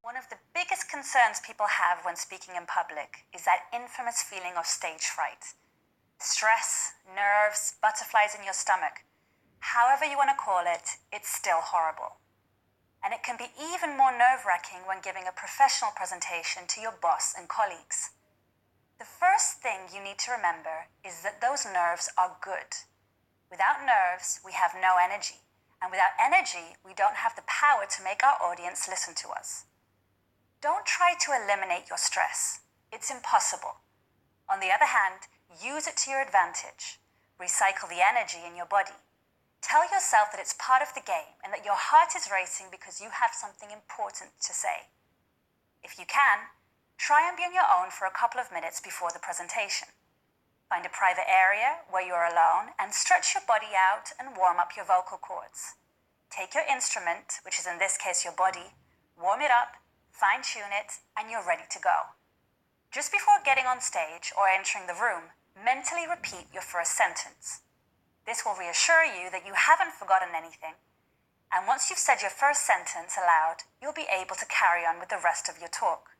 One of the biggest concerns people have when speaking in public is that infamous feeling of stage fright. Stress, nerves, butterflies in your stomach. However you want to call it, it's still horrible. And it can be even more nerve-wracking when giving a professional presentation to your boss and colleagues. The first thing you need to remember is that those nerves are good. Without nerves, we have no energy. And without energy, we don't have the power to make our audience listen to us. Don't try to eliminate your stress. It's impossible. On the other hand, use it to your advantage. Recycle the energy in your body. Tell yourself that it's part of the game and that your heart is racing because you have something important to say. If you can, try and be on your own for a couple of minutes before the presentation. Find a private area where you're alone and stretch your body out and warm up your vocal cords. Take your instrument, which is in this case your body, warm it up, fine-tune it, and you're ready to go. Just before getting on stage or entering the room, mentally repeat your first sentence. This will reassure you that you haven't forgotten anything, and once you've said your first sentence aloud, you'll be able to carry on with the rest of your talk.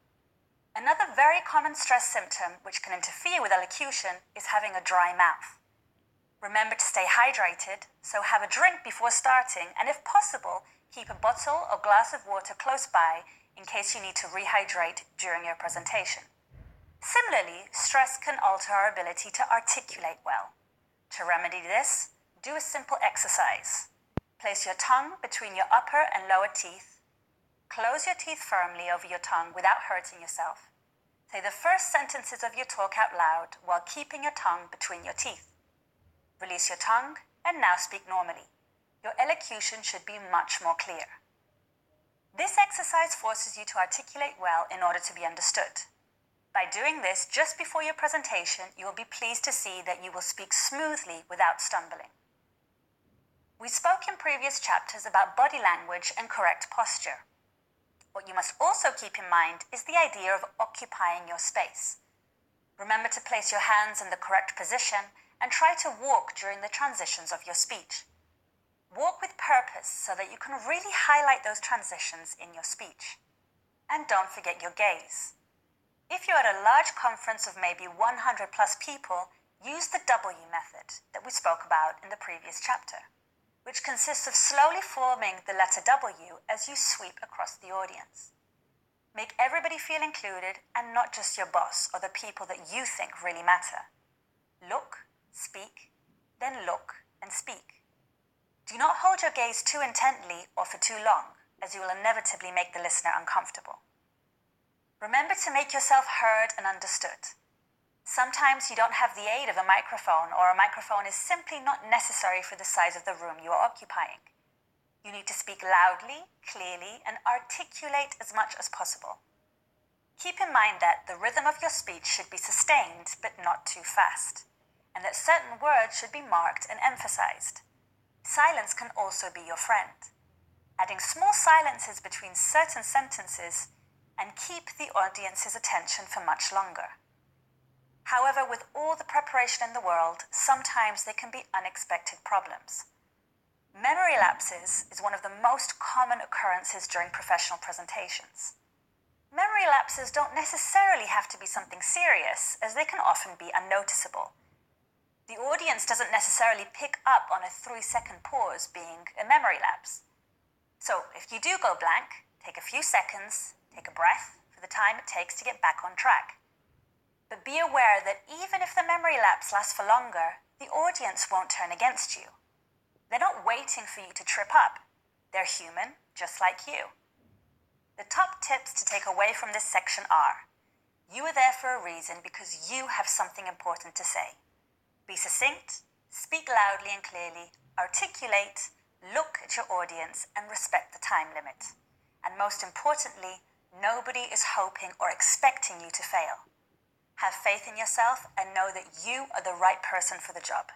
Another very common stress symptom which can interfere with elocution is having a dry mouth. Remember to stay hydrated, so have a drink before starting, and if possible, keep a bottle or glass of water close by in case you need to rehydrate during your presentation. Similarly, stress can alter our ability to articulate well. To remedy this, do a simple exercise. Place your tongue between your upper and lower teeth. Close your teeth firmly over your tongue without hurting yourself. Say the first sentences of your talk out loud while keeping your tongue between your teeth. Release your tongue and now speak normally. Your elocution should be much more clear. This exercise forces you to articulate well in order to be understood. By doing this just before your presentation, you will be pleased to see that you will speak smoothly without stumbling. We spoke in previous chapters about body language and correct posture. What you must also keep in mind is the idea of occupying your space. Remember to place your hands in the correct position and try to walk during the transitions of your speech. Walk with purpose so that you can really highlight those transitions in your speech. And don't forget your gaze. If you're at a large conference of maybe 100 plus people, use the W method that we spoke about in the previous chapter, which consists of slowly forming the letter W as you sweep across the audience. Make everybody feel included and not just your boss or the people that you think really matter. Look, speak, then look and speak. Do not hold your gaze too intently or for too long, as you will inevitably make the listener uncomfortable. Remember to make yourself heard and understood. Sometimes you don't have the aid of a microphone, or a microphone is simply not necessary for the size of the room you are occupying. You need to speak loudly, clearly, and articulate as much as possible. Keep in mind that the rhythm of your speech should be sustained but not too fast, and that certain words should be marked and emphasized. Silence can also be your friend. Adding small silences between certain sentences and keep the audience's attention for much longer. However, with all the preparation in the world, sometimes there can be unexpected problems. Memory lapses is one of the most common occurrences during professional presentations. Memory lapses don't necessarily have to be something serious, as they can often be unnoticeable. The audience doesn't necessarily pick up on a 3-second pause being a memory lapse. So if you do go blank, take a few seconds, take a breath for the time it takes to get back on track. But be aware that even if the memory lapse lasts for longer, the audience won't turn against you. They're not waiting for you to trip up. They're human, just like you. The top tips to take away from this section are: you are there for a reason because you have something important to say. Be succinct, speak loudly and clearly, articulate, look at your audience, and respect the time limit. And most importantly, nobody is hoping or expecting you to fail. Have faith in yourself and know that you are the right person for the job.